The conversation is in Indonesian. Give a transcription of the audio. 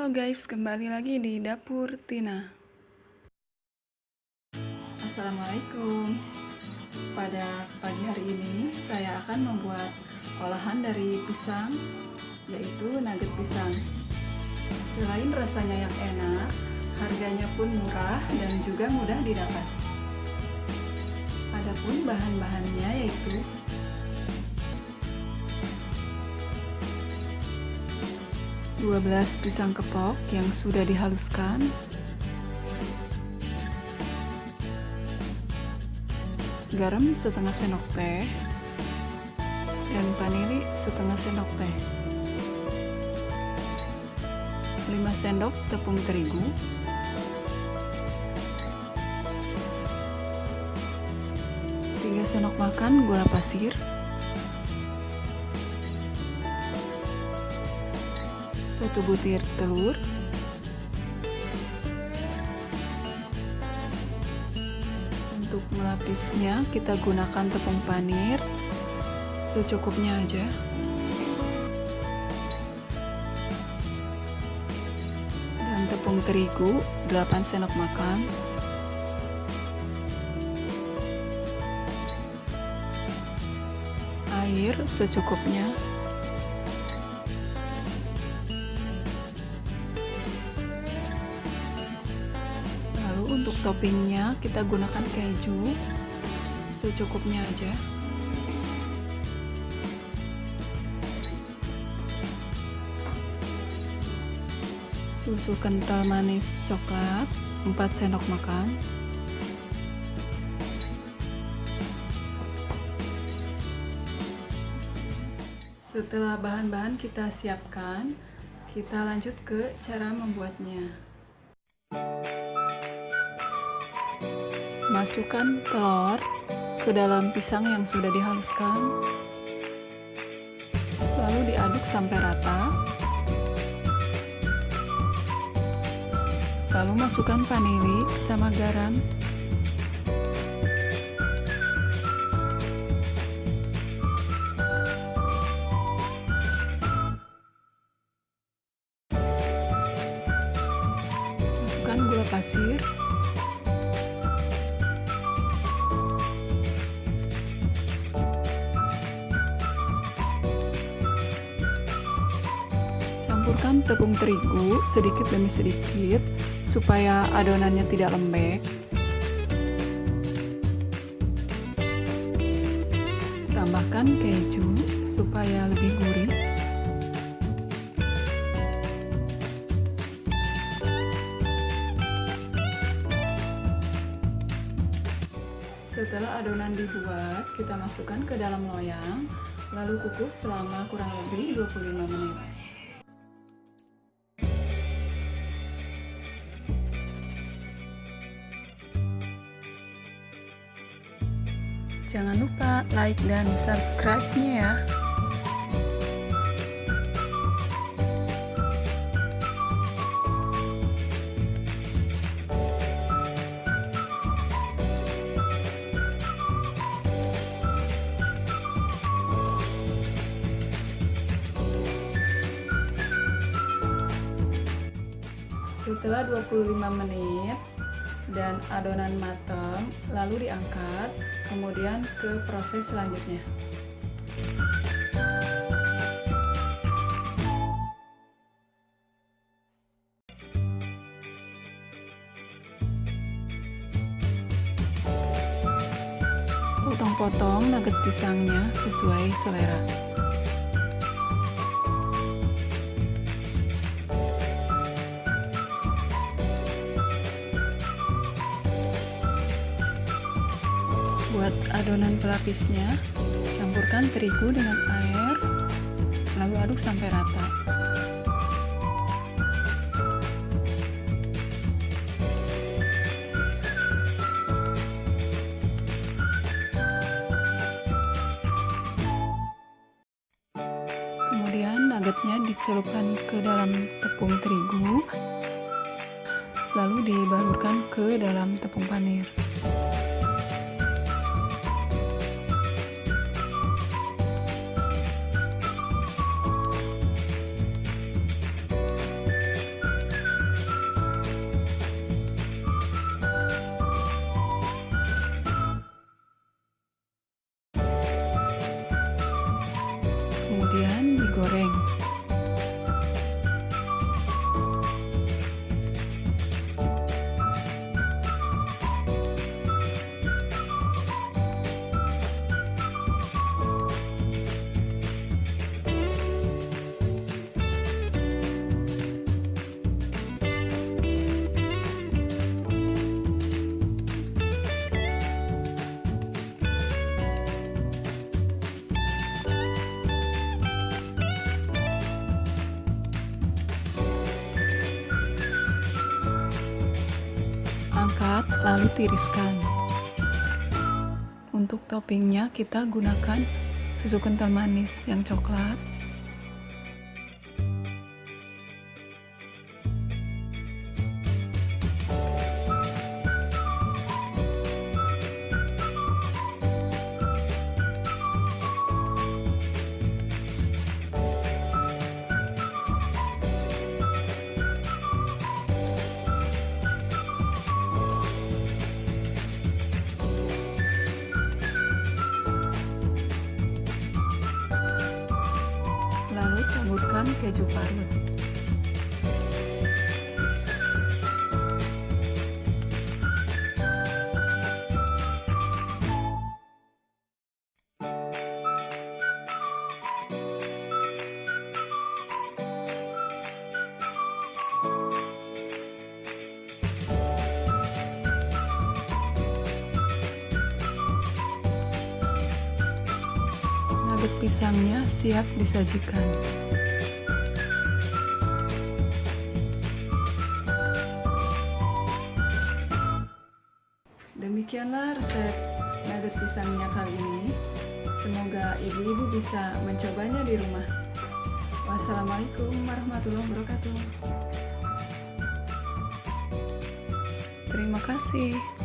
Halo guys, kembali lagi di Dapur Tina. Assalamualaikum. Pada pagi hari ini saya akan membuat olahan dari pisang, yaitu nugget pisang. Selain rasanya yang enak, harganya pun murah dan juga mudah didapat. Adapun bahan-bahannya yaitu 12 pisang kepok yang sudah dihaluskan, garam setengah sendok teh, dan vanili setengah sendok teh, 5 sendok tepung terigu, 3 sendok makan gula pasir, 1 butir telur, untuk melapisnya kita gunakan tepung panir secukupnya aja, dan tepung terigu 8 sendok makan, air secukupnya, untuk toppingnya kita gunakan keju secukupnya aja, susu kental manis coklat 4 sendok makan, setelah bahan-bahan kita siapkan, kita lanjut ke cara membuatnya. Masukkan telur ke dalam pisang yang sudah dihaluskan, lalu diaduk sampai rata, lalu masukkan vanili sama garam, masukkan gula pasir, campurkan tepung terigu sedikit demi sedikit supaya adonannya tidak lembek. Tambahkan keju supaya lebih gurih. Setelah adonan dibuat, kita masukkan ke dalam loyang, lalu kukus selama kurang lebih 25 menit. Jangan lupa like dan subscribe-nya ya. Setelah 25 menit dan adonan matang, lalu diangkat, kemudian ke proses selanjutnya. Potong-potong nugget pisangnya sesuai selera. Buat adonan pelapisnya, campurkan terigu dengan air, lalu aduk sampai rata. Kemudian nuggetnya dicelupkan ke dalam tepung terigu, lalu dibalurkan ke dalam tepung panir. coklat lalu tiriskan. Untuk toppingnya kita gunakan susu kental manis yang coklat. Lalu taburkan keju parut. Nugget pisangnya siap disajikan. Demikianlah resep nugget pisangnya kali ini. Semoga ibu-ibu bisa mencobanya di rumah. Wassalamualaikum warahmatullahi wabarakatuh. Terima kasih.